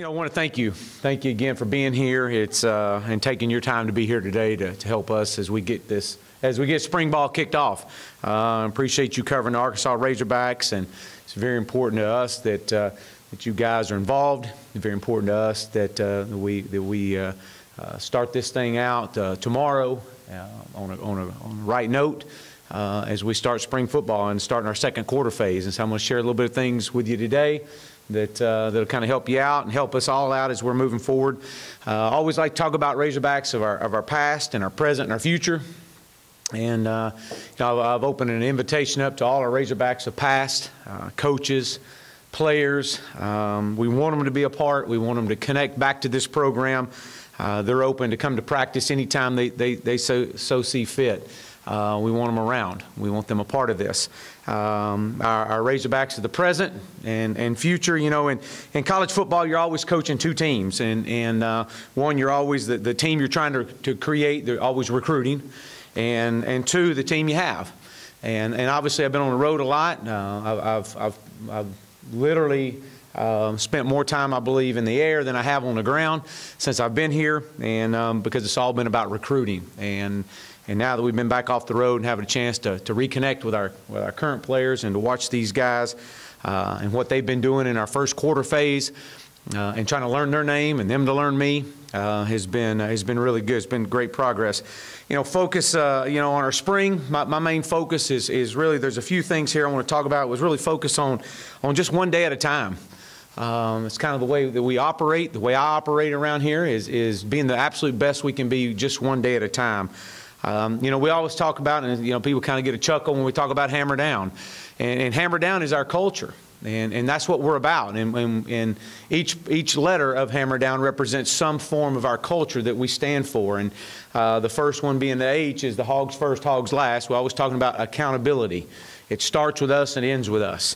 I want to thank you. Thank you again for being here. And taking your time to be here today to help us as we get spring ball kicked off. Appreciate you covering the Arkansas Razorbacks, and it's very important to us that you guys are involved. It's very important to us that we start this thing out tomorrow on a right note as we start spring football and starting our second quarter phase. And so I'm going to share a little bit of things with you today that'll kind of help you out and help us all out as we're moving forward. Always like to talk about Razorbacks of our past and our present and our future. And I've opened an invitation up to all our Razorbacks of past, coaches, players. We want them to be a part. We want them to connect back to this program. They're open to come to practice anytime they so see fit. We want them around. We want them a part of this. Our Razorbacks of the present and future, in college football, you're always coaching two teams. And one, you're always the team you're trying to create. They're always recruiting. And two, the team you have. And obviously, I've been on the road a lot. I've literally spent more time, I believe, in the air than I have on the ground since I've been here, and because it's all been about recruiting. And now that we've been back off the road and having a chance to reconnect with our current players and to watch these guys and what they've been doing in our first quarter phase and trying to learn their name and them to learn me has been really good. It's been great progress. Focus on our spring. My main focus is really, there's a few things here I want to talk about. Was really focus on just one day at a time. It's kind of the way that we operate. The way I operate around here is being the absolute best we can be, just one day at a time. We always talk about, and people kind of get a chuckle when we talk about Hammer Down, and Hammer Down is our culture, and that's what we're about. And each letter of Hammer Down represents some form of our culture that we stand for. And the first one being the H is the Hogs first, Hogs last. We're always talking about accountability. It starts with us and ends with us.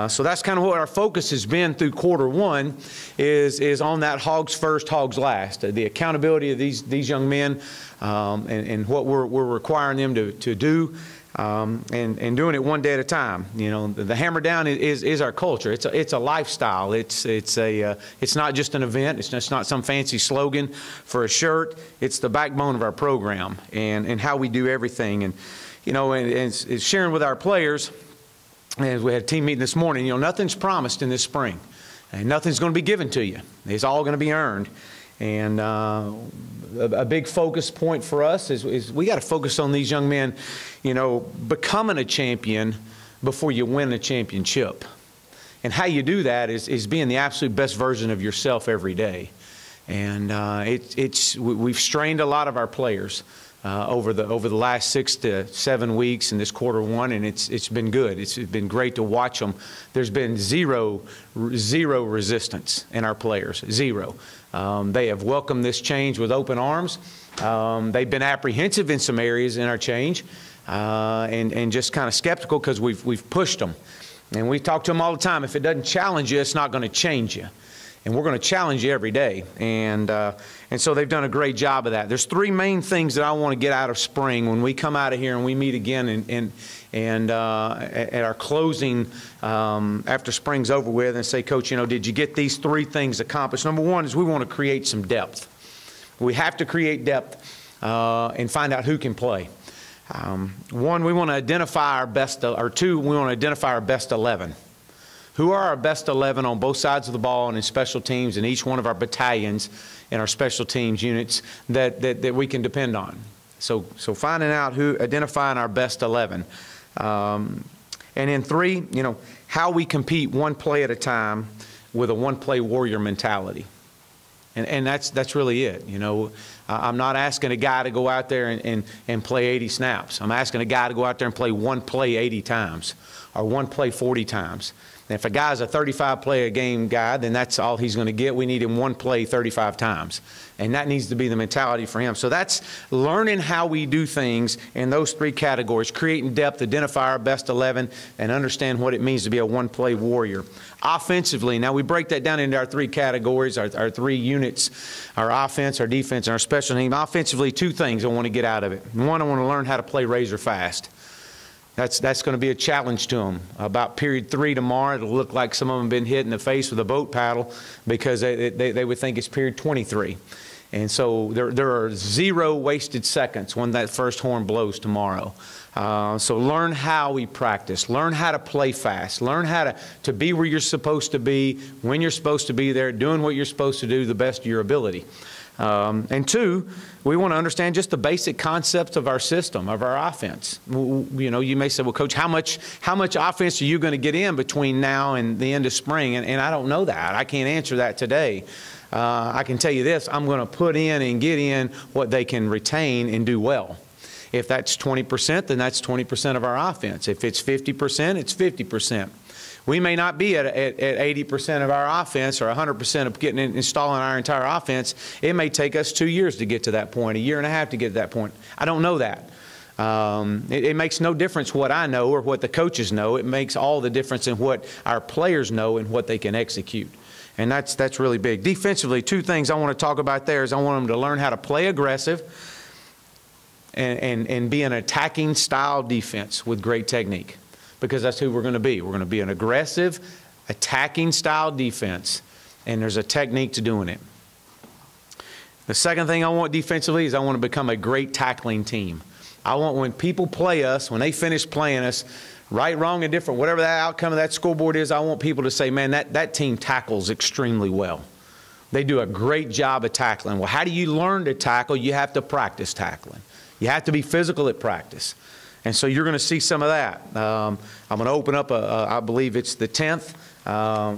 So that's kind of what our focus has been through quarter one, is on that Hogs first, Hogs last. The accountability of these young men and what we're requiring them to do, and doing it one day at a time. The Hammer Down is our culture. It's a lifestyle. It's not just an event. It's just not some fancy slogan for a shirt. It's the backbone of our program and how we do everything. And and sharing with our players, as we had a team meeting this morning, nothing's promised in this spring. And nothing's going to be given to you. It's all going to be earned. And a big focus point for us is we got to focus on these young men, becoming a champion before you win a championship. And how you do that is being the absolute best version of yourself every day. And we've strained a lot of our players over the last 6 to 7 weeks in this quarter one, and it's been good. It's been great to watch them. There's been zero resistance in our players, zero. They have welcomed this change with open arms. They've been apprehensive in some areas in our change, and just kind of skeptical because we've pushed them. And we talk to them all the time. If it doesn't challenge you, it's not going to change you. And we're going to challenge you every day. And so they've done a great job of that. There's three main things that I want to get out of spring when we come out of here and we meet again and at our closing after spring's over with and say, Coach, did you get these three things accomplished? Number one is we want to create some depth. We have to create depth and find out who can play. One, we want to identify our best, or two, we want to identify our best 11. Who are our best 11 on both sides of the ball and in special teams in each one of our battalions and our special teams units that we can depend on? So finding out identifying our best 11. And then three, how we compete one play at a time with a one-play warrior mentality. And that's really it. I'm not asking a guy to go out there and play 80 snaps. I'm asking a guy to go out there and play one play 80 times or one play 40 times. And if a guy's a 35-play-a-game guy, then that's all he's going to get. We need him one play 35 times. And that needs to be the mentality for him. So that's learning how we do things in those three categories, creating depth, identify our best 11, and understand what it means to be a one-play warrior. Offensively, now we break that down into our three categories, our three units, our offense, our defense, and our special team. Offensively, two things I want to get out of it. One, I want to learn how to play razor fast. That's going to be a challenge to them. About period 3 tomorrow, it'll look like some of them have been hit in the face with a boat paddle because they would think it's period 23. And so there are 0 wasted seconds when that first horn blows tomorrow. So learn how we practice. Learn how to play fast. Learn how to be where you're supposed to be, when you're supposed to be there, doing what you're supposed to do the best of your ability. And 2, we want to understand just the basic concepts of our system, of our offense. You know, you may say, well, Coach, how much offense are you going to get in between now and the end of spring? And I don't know that. I can't answer that today. I can tell you this, I'm going to put in and get in what they can retain and do well. If that's 20%, then that's 20% of our offense. If it's 50%, it's 50%. We may not be at 80% of our offense or 100% of installing our entire offense. It may take us 2 years to get to that point, 1.5 years to get to that point. I don't know that. It makes no difference what I know or what the coaches know. It makes all the difference in what our players know and what they can execute. And that's really big. Defensively, 2 things I want to talk about there is I want them to learn how to play aggressive and be an attacking style defense with great technique, because that's who we're going to be. We're going to be an aggressive, attacking style defense, and there's a technique to doing it. The second thing I want defensively is I want to become a great tackling team. I want when people play us, when they finish playing us, right, wrong, and different, whatever that outcome of that scoreboard is, I want people to say, man, that team tackles extremely well. They do a great job of tackling. Well, how do you learn to tackle? You have to practice tackling. You have to be physical at practice. And so you're going to see some of that. I'm going to open up I believe it's the 10th,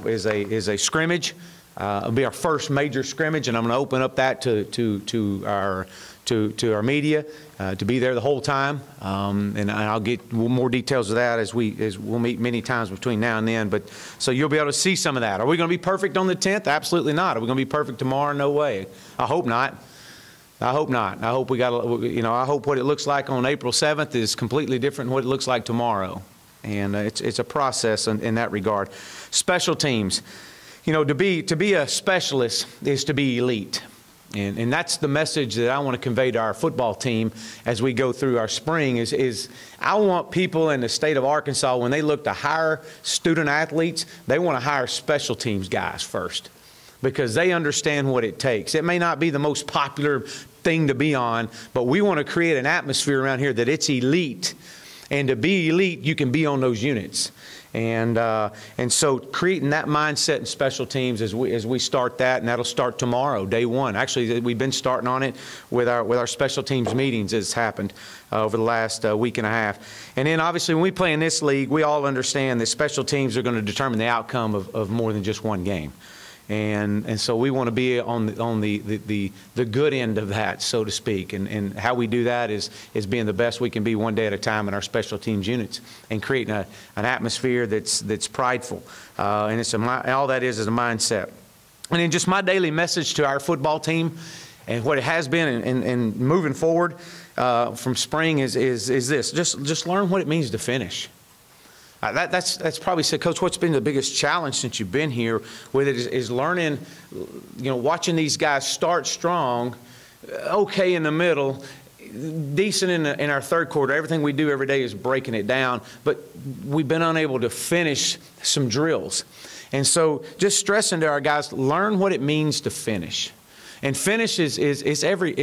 is a scrimmage. It'll be our first major scrimmage, and I'm going to open up that to our media to be there the whole time. And I'll get more details of that as we'll meet many times between now and then. But so you'll be able to see some of that. Are we going to be perfect on the 10th? Absolutely not. Are we going to be perfect tomorrow? No way. I hope not. I hope not. I hope I hope what it looks like on April 7th is completely different than what it looks like tomorrow. And it's a process in that regard. Special teams. You know, to be a specialist is to be elite. And that's the message that I want to convey to our football team as we go through our spring is I want people in the state of Arkansas, when they look to hire student athletes, they want to hire special teams guys first, because they understand what it takes. It may not be the most popular thing to be on, but we want to create an atmosphere around here that it's elite. And to be elite, you can be on those units. And so creating that mindset in special teams as we start that, and that'll start tomorrow, day 1. Actually, we've been starting on it with our special teams meetings as happened over the last week and a half. And then obviously when we play in this league, we all understand that special teams are going to determine the outcome of more than just one game. And so we want to be on the good end of that, so to speak. And how we do that is being the best we can be one day at a time in our special teams units and creating an atmosphere that's prideful. And all that is a mindset. And then just my daily message to our football team and what it has been and moving forward from spring is this. Just learn what it means to finish. That's probably said, Coach, what's been the biggest challenge since you've been here with it is learning, watching these guys start strong, okay in the middle, decent in our third quarter. Everything we do every day is breaking it down, but we've been unable to finish some drills. And so just stressing to our guys, learn what it means to finish. And finish is every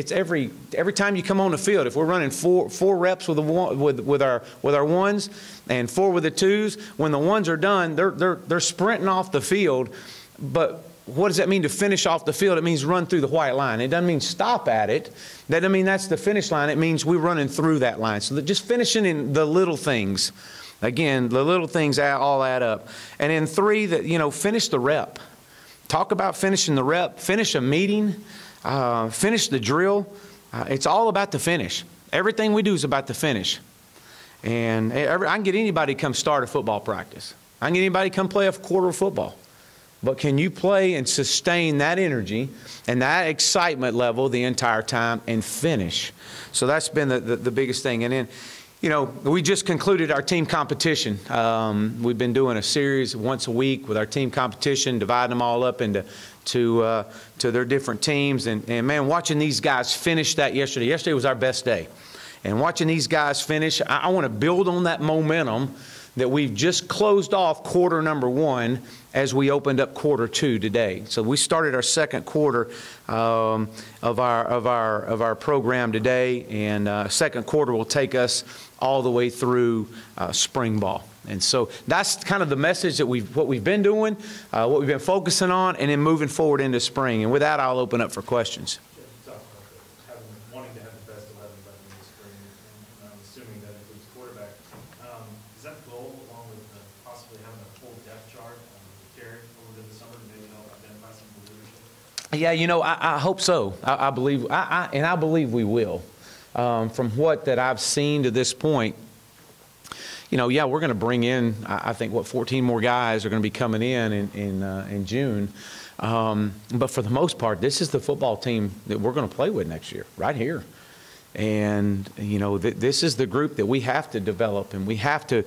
time you come on the field. If we're running four reps with our ones and 4 with the 2s, when the ones are done, they're sprinting off the field. But what does that mean to finish off the field? It means run through the white line. It doesn't mean stop at it. That doesn't mean that's the finish line. It means we're running through that line. So just finishing in the little things. Again, the little things all add up. And then 3, finish the rep. Talk about finishing the rep, finish a meeting, finish the drill. It's all about the finish. Everything we do is about the finish. And I can get anybody to come start a football practice. I can get anybody to come play a quarter of football. But can you play and sustain that energy and that excitement level the entire time and finish? So that's been the biggest thing. And then, we just concluded our team competition. We've been doing a series once a week with our team competition, dividing them all up into their different teams. And man, watching these guys finish that yesterday. Yesterday was our best day. And watching these guys finish, I want to build on that momentum that we've just closed off quarter number 1 as we opened up quarter 2 today. So we started our second quarter of our program today, and second quarter will take us all the way through spring ball. And so that's kind of the message that what we've been doing, what we've been focusing on, and then moving forward into spring. And with that, I'll open up for questions. Wanting to have the best 11 by the end of spring, and I'm assuming that includes quarterback. Is that the goal, along with possibly having a full depth chart carried over the summer to maybe help identify some leadership? Yeah, you know, I hope so. I believe, and I believe we will. From what that I've seen to this point, you know, yeah, we're going to bring in, I think, 14 more guys are going to be coming in June. But for the most part, this is the football team that we're going to play with next year, right here. And, you know, this is the group that we have to develop, and we have to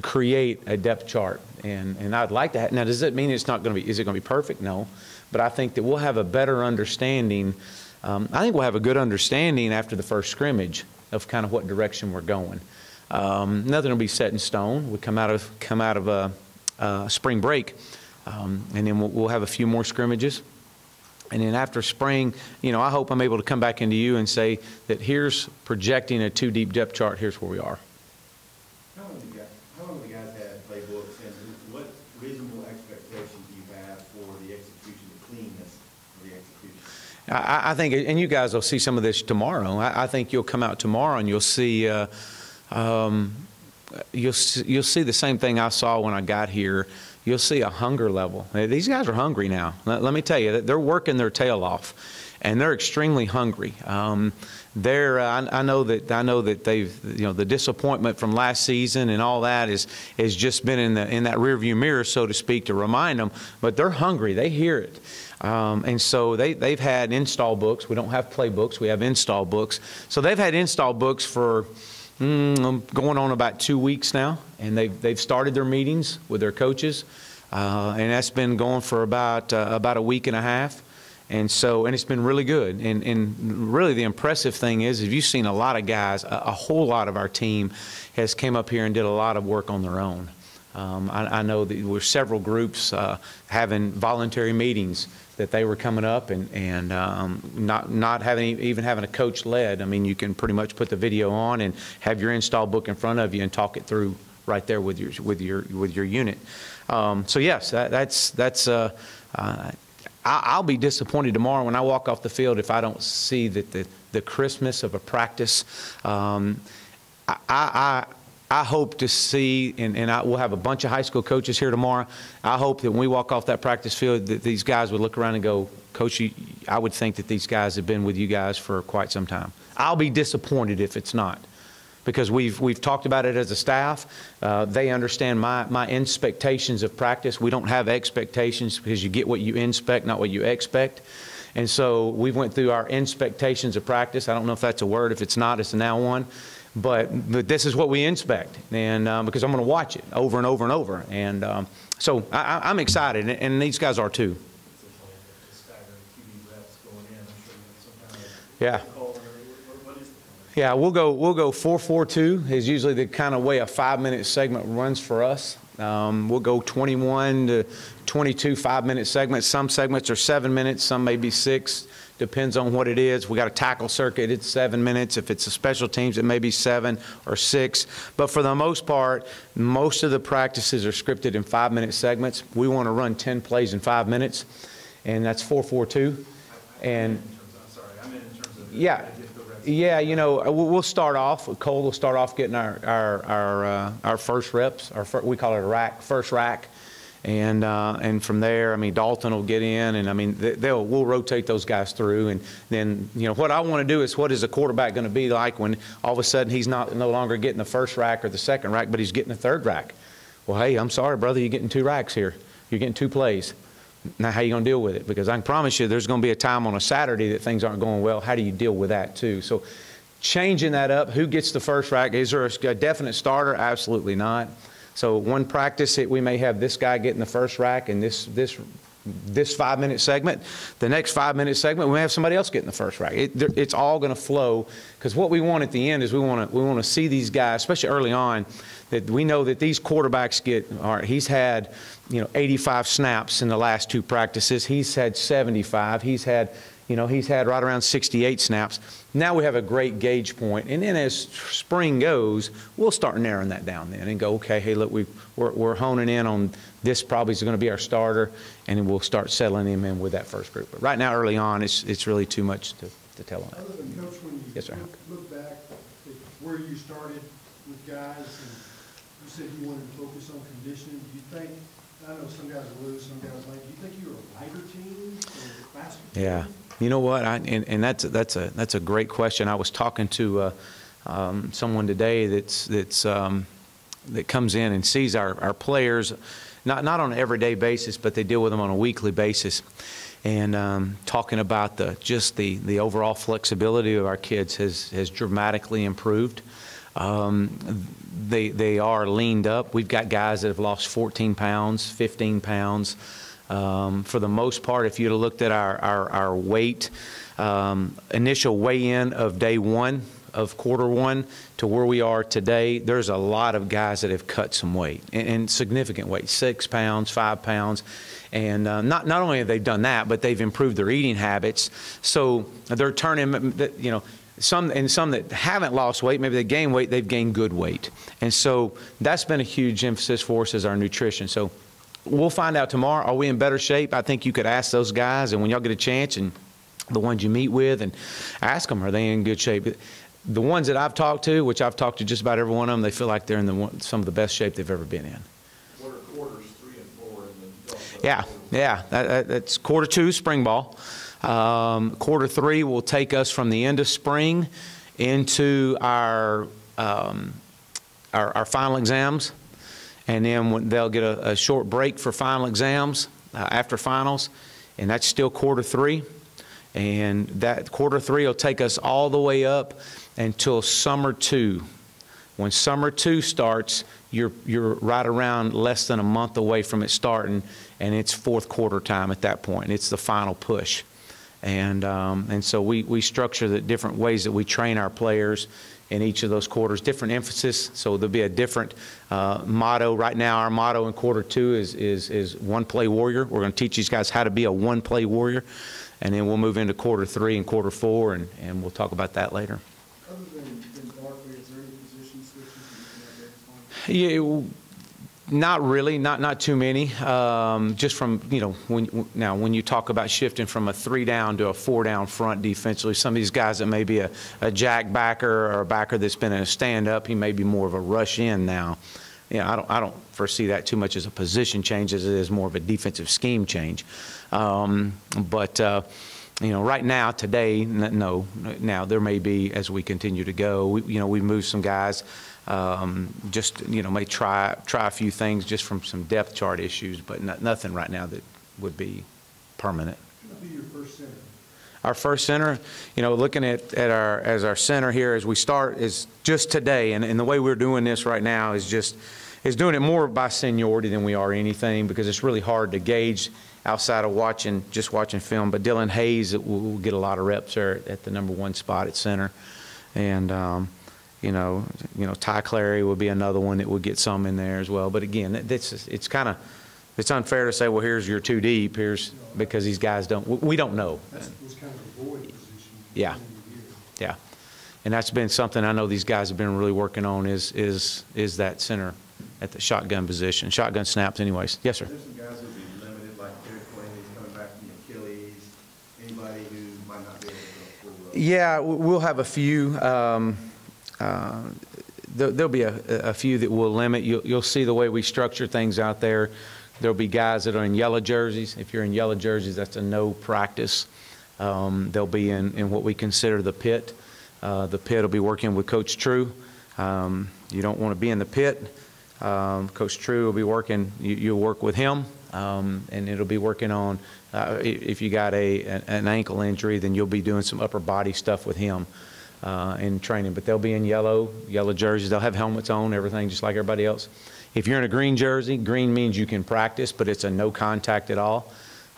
create a depth chart. And I'd like to have, now, does it mean it's not going to be, is it going to be perfect? No. But I think that we'll have a better understanding. I think we'll have a good understanding after the first scrimmage of kind of what direction we're going. Nothing will be set in stone. We come out of spring break, and then we'll have a few more scrimmages. And then after spring, you know, I hope I'm able to come back into you and say that here's projecting a 2-deep depth chart. Here's where we are. How long have you guys had playbooks, and what reasonable expectations do you have for the execution, the cleanness of the execution? I think, and you guys will see some of this tomorrow. I think you'll come out tomorrow and you'll see. You'll see the same thing I saw when I got here. You'll see a hunger level. These guys are hungry now. Let me tell you, they're working their tail off, and they're extremely hungry. I know that they've, you know, the disappointment from last season and all that is just been in that rearview mirror, so to speak, to remind them. But they're hungry. They hear it. And so they've had install books. We don't have playbooks. We have install books. So they've had install books for going on about 2 weeks now, and they've started their meetings with their coaches, and that's been going for about a week and a half, and it's been really good. And really the impressive thing is, if you've seen a lot of guys, a whole lot of our team has came up here and did a lot of work on their own. I know that we're several groups having voluntary meetings that they were coming up and not even having a coach led. I mean, you can pretty much put the video on and have your install book in front of you and talk it through right there with your unit. So yes, I'll be disappointed tomorrow when I walk off the field if I don't see that the crispness of a practice. I hope to see, and we'll have a bunch of high school coaches here tomorrow. I hope that when we walk off that practice field that these guys would look around and go, Coach, I would think that these guys have been with you guys for quite some time. I'll be disappointed if it's not, because we've talked about it as a staff. They understand my expectations of practice. We don't have expectations because you get what you inspect, not what you expect. And so we went through our expectations of practice. I don't know if that's a word. If it's not, it's now one. But this is what we inspect, and because I'm going to watch it over and over and over. And so I'm excited, and these guys are too. Yeah. Yeah, we'll go 4-4-2 is usually the kind of way a 5-minute segment runs for us. We'll go 21 to 22 5-minute segments. Some segments are 7 minutes, some may be 6. Depends on what it is. We got a tackle circuit, it's 7 minutes. If it's a special teams, it may be 7 or 6. But for the most part, most of the practices are scripted in 5-minute segments. We want to run 10 plays in 5 minutes, and that's 4-4-2. And yeah, you know, we'll start off. Cole will start off getting our first reps. We call it a rack, first rack. And from there, I mean, Dalton will get in, and I mean, we'll rotate those guys through, and then, you know, what I want to do is, what is a quarterback going to be like when all of a sudden he's no longer getting the first rack or the second rack, but he's getting the third rack? Well, hey, I'm sorry, brother, you're getting 2 racks here. You're getting 2 plays. Now, how are you going to deal with it? Because I can promise you, there's going to be a time on a Saturday that things aren't going well. How do you deal with that too? So, changing that up. Who gets the first rack? Is there a definite starter? Absolutely not. So one practice, we may have this guy getting the first rack and this this 5-minute segment. The next 5-minute segment, we may have somebody else get in the first rack. It's all going to flow, because what we want at the end is we want to see these guys, especially early on, that we know that these quarterbacks get, all right, he's had, 85 snaps in the last 2 practices. He's had 75. He's had right around 68 snaps. Now we have a great gauge point. And then as spring goes, we'll start narrowing that down then and go, okay, hey, look, we're honing in on this probably is going to be our starter, and then we'll start settling him in with that first group. But right now, early on, it's really too much to tell on that. Other than Coach, when you Yes, sir. look back at where you started with guys, and you said you wanted to focus on conditioning, do you think, I know some guys are loose, some guys are light, do you think you're a lighter team or a faster team? Yeah. You know what? And that's a great question. I was talking to someone today that comes in and sees our players, not on an everyday basis, but they deal with them on a weekly basis. And talking about the overall flexibility of our kids has dramatically improved. They are leaned up. We've got guys that have lost 14 pounds, 15 pounds. For the most part, if you'd have looked at our weight, initial weigh-in of day 1 of quarter 1 to where we are today, there's a lot of guys that have cut some weight, and significant weight, 6 pounds, 5 pounds. And not only have they done that, but they've improved their eating habits. So they're turning, some that haven't lost weight, maybe they gain weight, they've gained good weight. And so that's been a huge emphasis for us, is our nutrition. So we'll find out tomorrow. Are we in better shape? I think you could ask those guys, and when y'all get a chance, and the ones you meet with, and ask them, are they in good shape? The ones that I've talked to, which I've talked to just about every one of them, they feel like they're in some of the best shape they've ever been in. What are quarters 3 and 4? Yeah. That's quarter 2, spring ball. Quarter 3 will take us from the end of spring into our final exams, and then they'll get a short break for final exams after finals, and that's still quarter 3. And that quarter 3 will take us all the way up until summer 2. When summer 2 starts, you're right around less than a month away from it starting, and it's fourth quarter time at that point. It's the final push. And so we structure the different ways that we train our players in each of those quarters, different emphasis. So there'll be a different motto. Right now, our motto in quarter 2 is one play warrior. We're going to teach these guys how to be a one play warrior. And then we'll move into quarter 3 and quarter 4, and we'll talk about that later. Other than Barkley, is there any position switches that you can have? Yeah, not really, not too many. Just from, when you talk about shifting from a 3-down to a 4-down front defensively, some of these guys that may be a jack backer or a backer that's been in a stand-up, he may be more of a rush in now. I don't foresee that too much as a position change as it is more of a defensive scheme change. But right now, today, no. Now, there may be, as we continue to go, we move some guys, may try a few things just from some depth chart issues, but nothing right now that would be permanent. What would be your first center? Our first center, looking at our center here as we start is just today, and the way we're doing this right now is doing it more by seniority than we are anything, because it's really hard to gauge outside of just watching film. But Dylan Hayes will get a lot of reps there at the number 1 spot at center, and Ty Clary will be another one that will get some in there as well. But again, it's unfair to say, well, here's your 2 deep, because these guys we don't know. That was kind of a void position. Yeah. Yeah. And that's been something I know these guys have been really working on is that center at the shotgun position, shotgun snaps anyways. Yes, sir. There's some guys who will be limited, like Derek Quayle's coming back from Achilles. Anybody who might not be able to go full road? Yeah, we'll have a few. There'll be a few that will limit. You'll see the way we structure things out there. There'll be guys that are in yellow jerseys. If you're in yellow jerseys, that's a no practice. They'll be in what we consider the pit. The pit will be working with Coach True. You don't want to be in the pit. Coach True will be working, you'll work with him, and it'll be working on, if you got an ankle injury, then you'll be doing some upper body stuff with him in training. But they'll be in yellow jerseys. They'll have helmets on, everything just like everybody else. If you're in a green jersey, green means you can practice, but it's a no contact at all.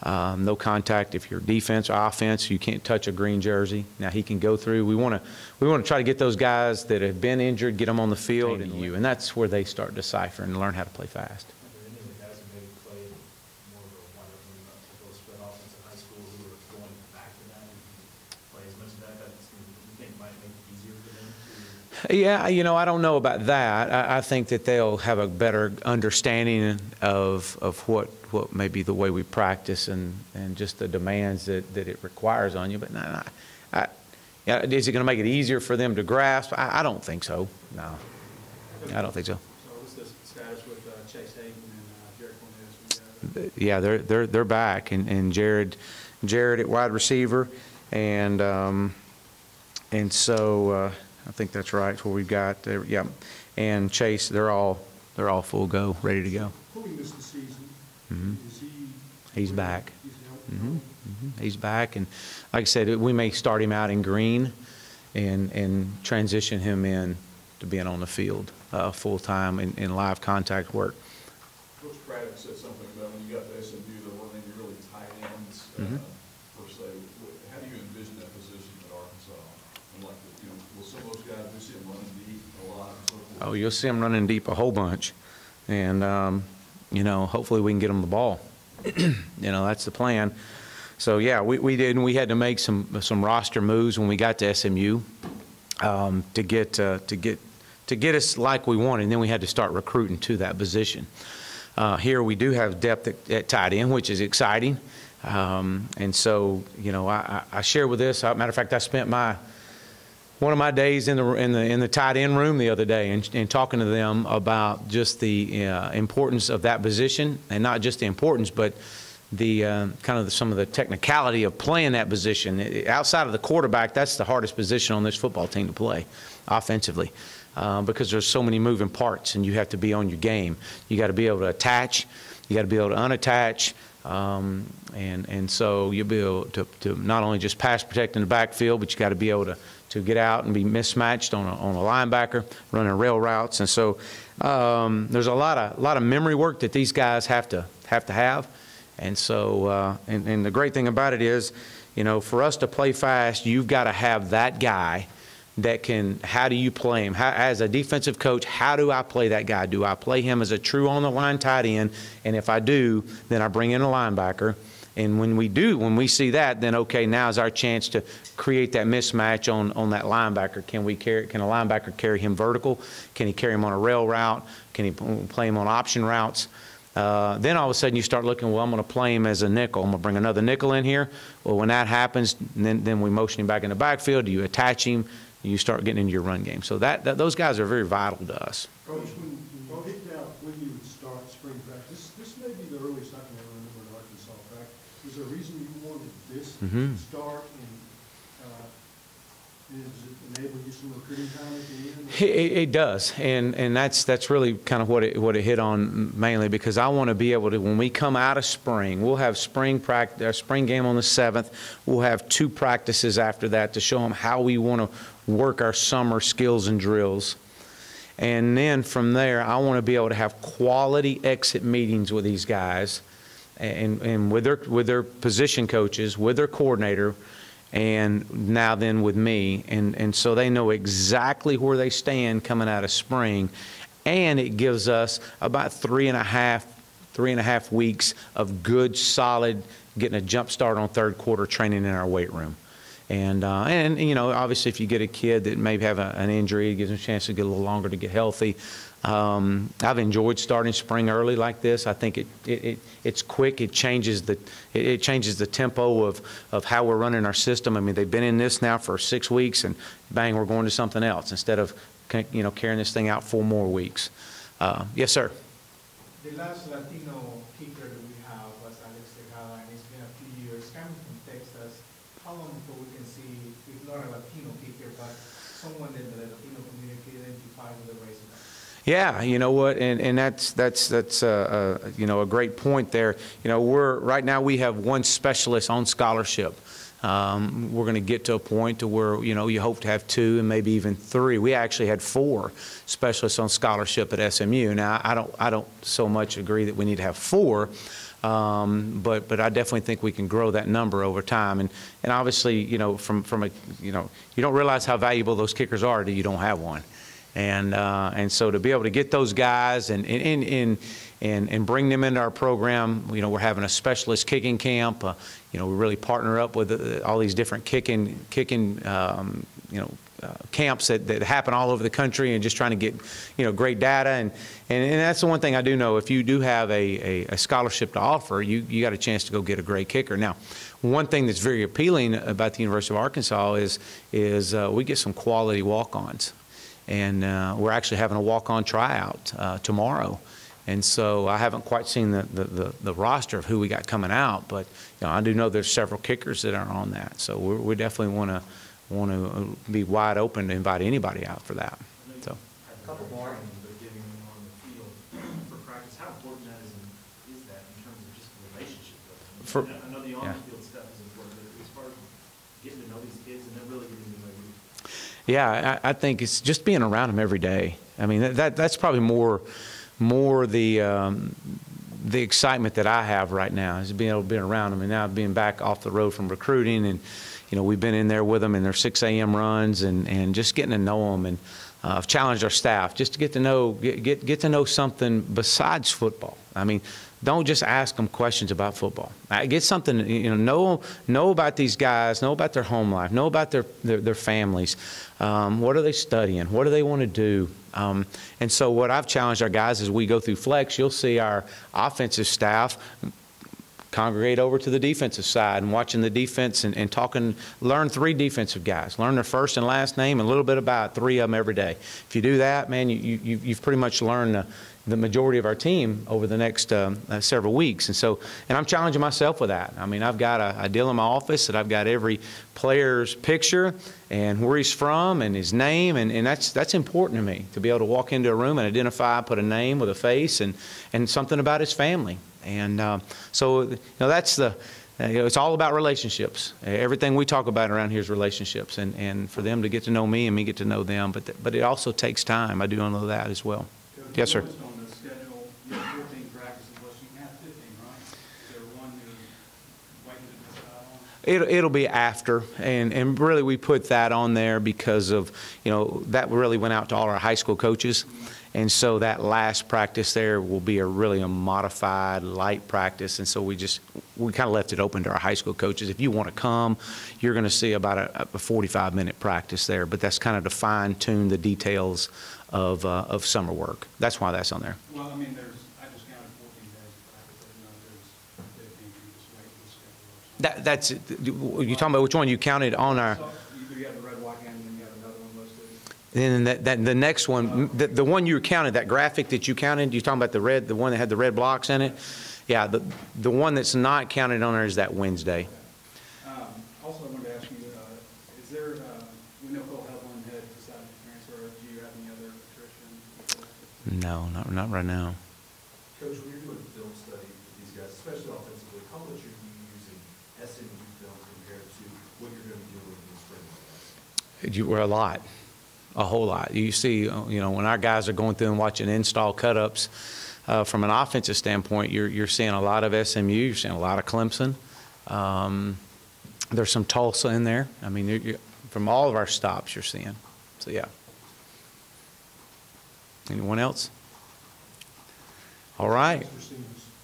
No contact if you're defense or offense. You can't touch a green jersey. Now he can go through. We want to try to get those guys that have been injured, get them on the field, and that's where they start deciphering and learn how to play fast. Are there any of the guys who maybe played more of a wide open, typical spread offense in high school who are going back to that, who play as much of that, you think might make it easier for them to? Yeah, I don't know about that. I think that they'll have a better understanding of what maybe the way we practice and just the demands that it requires on you. But is it going to make it easier for them to grasp? I don't think so. No, I don't think so. So what's the status with Chase Hayden and Jared Cornelius? Yeah, they're back, and Jared at wide receiver, and so I think that's right. Where we've got yeah, and Chase, they're all full go, ready to go. Before we miss the season, is he? He's back. He's healthy? He's back, and like I said, we may start him out in green, and transition him in to being on the field full time in live contact work. Coach Braddock said something about when you got to SMU, there weren't any really tight ends per se. How do you envision that position at Arkansas? And like, will some of those guys, do you see them running deep a lot and so forth? Oh, you'll see him running deep a whole bunch, and hopefully we can get him the ball. That's the plan. So yeah, we did, and we had to make some roster moves when we got to SMU to get us like we wanted, and then we had to start recruiting to that position. Here we do have depth at tight end, which is exciting, and so I share with this. Matter of fact, I spent one of my days in the tight end room the other day and talking to them about just the importance of that position, and not just the importance, but the kind of some of the technicality of playing that position. Outside of the quarterback, that's the hardest position on this football team to play offensively, because there's so many moving parts, and you have to be on your game. You got to be able to attach, you got to be able to unattach, and so you'll be able to not only just pass protect in the backfield, but you got to be able to get out and be mismatched on a linebacker, running rail routes. And so there's a lot of memory work that these guys have to have. And so and the great thing about it is, for us to play fast, you've got to have that guy that can. How do you play him? As a defensive coach, how do I play that guy? Do I play him as a true on the line tight end? And if I do, then I bring in a linebacker. And when we see that, then okay, now is our chance to create that mismatch on that linebacker. Can a linebacker carry him vertical? Can he carry him on a rail route? Can he play him on option routes? Then all of a sudden you start looking, well, I'm going to play him as a nickel. I'm going to bring another nickel in here. Well, when that happens, then we motion him back in the backfield. Do you attach him? You start getting into your run game. So those guys are very vital to us. Coach, when you picked out when you would start spring practice, this may be the earliest I can ever remember in Arkansas practice. Was there a reason you wanted this to start, and does it enable you some recruiting time at the end? It does, and that's really kind of what it hit on mainly, because I want to be able to, when we come out of spring, we'll have spring practice, our spring game on the 7th. We'll have 2 practices after that to show them how we want to work our summer skills and drills. And then from there, I want to be able to have quality exit meetings with these guys, and with their position coaches, with their coordinator, and now then with me, and so they know exactly where they stand coming out of spring, and it gives us about 3.5 weeks of good, solid, getting a jump start on third quarter training in our weight room. And obviously if you get a kid that may have an injury, it gives them a chance to get a little longer to get healthy. I've enjoyed starting spring early like this. I think it's quick. It changes the tempo of how we're running our system. I mean, they've been in this now for 6 weeks, and bang, we're going to something else instead of carrying this thing out 4 more weeks. Yes, sir. The last Latino kicker that we have was Alex Tejada, and it's been a few years. Coming from Texas, how long before we can see, if not a Latino kicker, but someone that the Latino community identifies with the Razorbacks? Yeah, you know what, and that's a great point there. Right now we have 1 specialist on scholarship. We're going to get to a point to where you hope to have 2 and maybe even 3. We actually had 4 specialists on scholarship at SMU. Now I don't so much agree that we need to have 4. But I definitely think we can grow that number over time. And obviously, you know, from a, you know, you don't realize how valuable those kickers are until you don't have one. And so to be able to get those guys and bring them into our program, you know, we're having a specialist kicking camp. You know, we really partner up with all these different kicking you know, camps that happen all over the country, and just trying to get, you know, great data. And that's the one thing I do know. If you do have a scholarship to offer, you got a chance to go get a great kicker. Now, one thing that's very appealing about the University of Arkansas is we get some quality walk-ons. And we're actually having a walk-on tryout tomorrow. And so I haven't quite seen the roster of who we got coming out, but you know, I do know there's several kickers that are on that. So we definitely want to be wide open to invite anybody out for that. So. A couple more. But getting on the field for practice, how important is that in terms of just the relationship building? I know the on-the-field stuff is important, but as far as getting to know these kids and then really getting to know you. Yeah, I think it's just being around them every day. I mean, that's probably more the excitement that I have right now, is being able to be around them. And now being back off the road from recruiting, and you know, we've been in there with them in their 6 a.m. runs, and just getting to know them. And I've challenged our staff just to get to know something besides football. I mean, don't just ask them questions about football. Get something, you know about these guys, know about their home life, know about their families. What are they studying? What do they want to do? And so what I've challenged our guys as we go through flex, you'll see our offensive staff congregate over to the defensive side and watching the defense and talking, learn 3 defensive guys, learn their first and last name and a little bit about 3 of them every day. If you do that, man, you've pretty much learned the majority of our team over the next several weeks. And I'm challenging myself with that. I mean, I've got a deal in my office that I've got every player's picture and where he's from and his name, and that's important to me, to be able to walk into a room and identify, put a name with a face and something about his family. And so, you know, that's you know, it's all about relationships. Everything we talk about around here is relationships, and for them to get to know me and me get to know them. But it also takes time. I do know that as well. Yes, sir. On the schedule, you have 14 practices, but you can have 15, right? Is there one you're waiting to decide on? It'll be after, and really we put that on there because of, you know, that really went out to all our high school coaches. And so that last practice there will be really a modified light practice. And so we kind of left it open to our high school coaches. If you want to come, you're going to see about a 45-minute practice there. But that's kind of to fine-tune the details of summer work. That's why that's on there. Well, I mean, I just counted 14 days of practice. I didn't know there's 15. You just wait for the schedule. That's you talking about which one you counted on our? So you have the red, white, and then you have another one listed. And then the next one, the one you counted, that graphic that you counted, you're talking about the red, the one that had the red blocks in it? Yeah, the one that's not counted on there is that Wednesday. Also, I wanted to ask you, is there, we know Cole Hedlund had decided to transfer. Do you have any other attrition? No, not right now. Coach, when you're doing film study with these guys, especially offensively, how much are you using SMU film compared to what you're going to be doing in spring? We're a lot. A whole lot. You see, you know, when our guys are going through and watching install cut-ups, from an offensive standpoint, you're seeing a lot of SMU, you're seeing a lot of Clemson. There's some Tulsa in there. I mean, from all of our stops you're seeing. So, yeah. Anyone else? All right.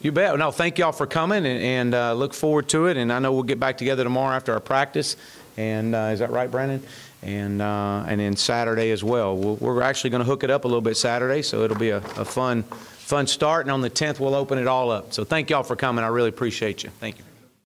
You bet. No, thank y'all for coming, and look forward to it. And I know we'll get back together tomorrow after our practice. And is that right, Brandon? And then Saturday as well. We're actually going to hook it up a little bit Saturday, so it'll be a fun start. And on the 10th, we'll open it all up. So thank y'all for coming. I really appreciate you. Thank you.